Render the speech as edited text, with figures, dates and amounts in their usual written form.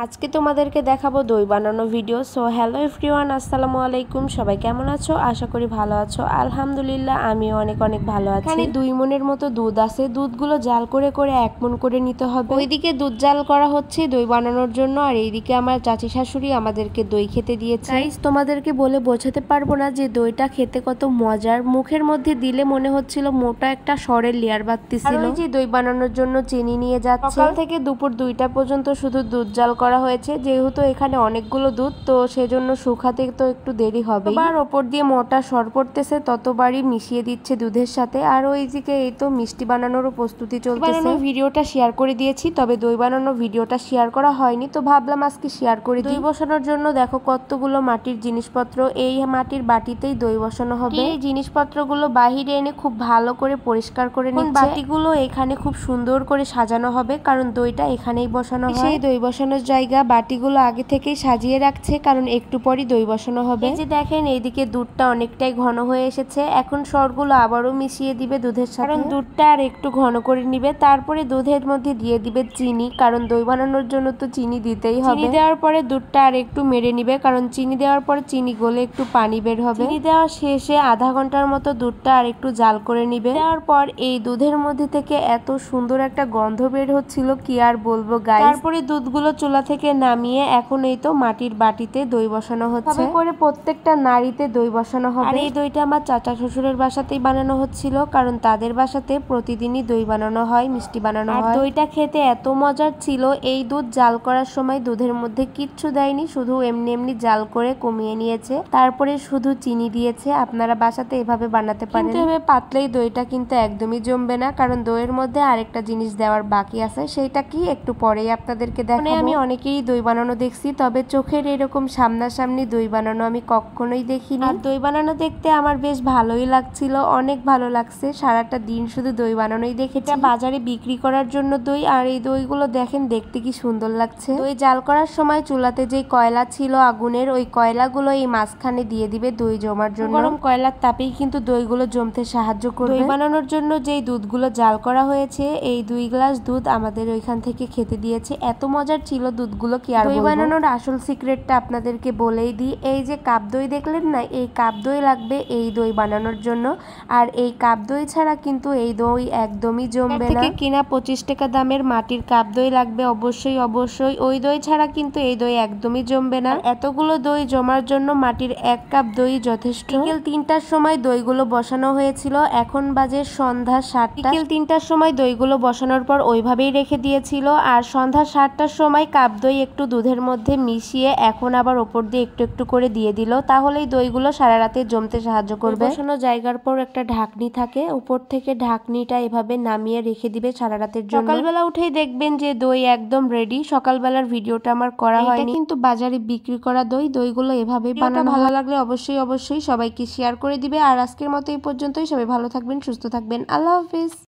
আজকে তোমাদেরকে দেখাবো দই বানানো ভিডিও। সো হ্যালো এভরিওয়ান, আসসালামু আলাইকুম। সবাই কেমন আছো? আশা করি ভালো আছো। আলহামদুলিল্লাহ আমিও অনেক অনেক ভালো আছি। এখানে 2 মনের মতো দুধ আছে। দুধগুলো জাল করে করে 1 মণ করে নিতে হবে। ওইদিকে দুধ জাল করা হচ্ছে দই বানানোর জন্য, আর এইদিকে আমার চাচি শাশুড়ি আমাদেরকে দই খেতে দিয়েছে। গাইস, তোমাদেরকে বলে বোঝাতে পারবো না যে দইটা খেতে কত মজার। মুখের মধ্যে দিলে মনে হচ্ছিল মোটা একটা সরের লেয়ার বাড়তেছিল। আর ওই যে দই বানানোর জন্য চিনি নিয়ে যাচ্ছে। সকাল থেকে দুপুর 2টা পর্যন্ত শুধু দুধ জাল করা হয়েছে। যেহেতু এখানে অনেকগুলো দুধ, তো সেজন্য শুকাতে তো একটু দেরি হবে। আর ওপর দিয়ে মোটা সর পড়তেছে, ততবারই মিশিয়ে দিচ্ছে দুধের সাথে। আর ওইদিকে এই তো মিষ্টি বানানোরও প্রস্তুতি চলতেছে। ভিডিওটা শেয়ার করে দিয়েছি, তবে দই বানানোর ভিডিওটা শেয়ার করা হয়নি, তো ভাবলাম আজকে শেয়ার করে দিই। দই বসানোর জন্য দেখো কতগুলো মাটির জিনিসপত্র। এই মাটির বাটিতেই দই বসানো হবে। এই জিনিসপত্রগুলো বাহিরে এনে খুব ভালো করে পরিষ্কার করে নিচ্ছে। বাটিগুলো এখানে খুব সুন্দর করে সাজানো হবে, কারণ দইটা এখানেই বসানো হয়। সেই দই বসানোর জায়গা বাটিগুলো আগে থেকেই সাজিয়ে রাখছে, কারণ একটু পরই দই বসানো হবে। এই যে দেখেন, এইদিকে দুধটা অনেকটাই ঘন হয়ে এসেছে। এখন সরগুলো আবারও মিশিয়ে দিবে দুধের সাথে, কারণ দুধটা আর একটু ঘন করে নিবে। তারপরে দুধের মধ্যে দিয়ে দিবে চিনি, কারণ দই বানানোর জন্য তো চিনি দিতেই হবে। চিনি দেওয়ার পরে দুধটা আর একটু মেরে নিবে, কারণ চিনি দেওয়ার পরে চিনি গলে একটু পানি বের হবে। চিনি দেওয়া শেষে আধা ঘন্টার মতো দুধটা আর একটু জাল করে নিবে। দেওয়ার পর এই দুধের মধ্যে থেকে এত সুন্দর একটা গন্ধ বের হচ্ছিল, কি আর বলবো গাইস। তারপরে দুধগুলো চুলা থেকে নামিয়ে এখন এই তো মাটির বাটিতে দই বসানো হচ্ছে। করে প্রত্যেকটা নাড়িতে দই বসানো হবে। আর এই দইটা আমার চাচা শ্বশুরের বাসাতেই বানানো হচ্ছিল, কারণ তাদের বাসাতে প্রতিদিনই দই বানানো হয়, মিষ্টি বানানো হয়। দইটা খেতে এত মজার ছিল। এই দুধ জাল করার সময় দুধের মধ্যে কিচ্ছু দেয়নি, শুধু এমনি এমনি জাল করে কমিয়ে নিয়েছে। তারপরে শুধু চিনি দিয়েছে। আপনারা বাসাতে এভাবে বানাতে পারেন। কিন্তু এভাবে পাতলেই দইটা কিন্তু একদমই জমবে না, কারণ দইয়ের মধ্যে আরেকটা জিনিস দেওয়ার বাকি আছে। সেইটা কি একটু পরেই আপনাদেরকে দেখাবো। আমি অনেকেই দই বানানো দেখছি, তবে চোখের এরকম সামনাসামনি দই বানানো আমি কখনোই দেখিনি। আর দই বানানো দেখতে আমার বেশ ভালোই লাগছিল, অনেক ভালো লাগছে। সারাটা দিন শুধু দই বানানোই দেখেছি। বাজারে বিক্রি করার জন্য দই, আর এই দইগুলো দেখেন দেখতে কি সুন্দর লাগছে। দই জাল করার সময় চুলাতে যে কয়লা ছিল আগুনের, ওই কয়লাগুলো এই মাঝখানে দিয়ে দিবে দই জমার জন্য। গরম কয়লার তাপেই কিন্তু দইগুলো জমতে সাহায্য করবে। দই বানানোর জন্য যেই দুধগুলো জাল করা হয়েছে, এই 2 গ্লাস দুধ আমাদের ওইখান থেকে খেতে দিয়েছে। এত মজার ছিল দুধগুলো, কি আর বলবো। দই বানানোর আসল সিক্রেটটা আপনাদেরকে বলেই দিই। এই যে কাপ দই দেখলেন না, এই কাপ দই লাগবে এই দই বানানোর জন্য। আর এই কাপ দই ছাড়া কিন্তু এই দই একদমই জমবে না। কিনা 25 টাকা দামের মাটির কাপ দই লাগবে অবশ্যই অবশ্যই। ওই দই ছাড়া কিন্তু এই দই একদমই জমবে না। এতগুলো দই জমার জন্য মাটির 1 কাপ দই যথেষ্ট। বিকেল 3টার সময় দইগুলো বসানো হয়েছিল। এখন বাজে সন্ধ্যা 7টা। বিকেল 3টার সময় দইগুলো বসানোর পর ওইভাবেই রেখে দিয়েছিল। আর সন্ধ্যা 7টার সময় কাপ দই একটু দুধের মধ্যে মিশিয়ে এখন আবার ওপর দিয়ে একটু একটু করে দিয়ে দিল। তাহলেই দইগুলো সারা রাতে জমতে সাহায্য করবে। বসানো জায়গার পর একটা ঢাকনি থাকে, উপর থেকে ঢাকনিটা এভাবে নামিয়ে রেখে দিবে সারা রাতের জন্য। সকালবেলা উঠেই দেখবেন যে দই একদম রেডি। সকালবেলার ভিডিওটা আমার করা হয়নি, কিন্তু বাজারে বিক্রি করা দইগুলো এভাবেই বানানো। ভালো লাগলে অবশ্যই অবশ্যই সবাইকে শেয়ার করে দিবে। আর আজকের মতো এই পর্যন্তই। সবাই ভালো থাকবেন, সুস্থ থাকবেন। আল্লাহ হাফিজ।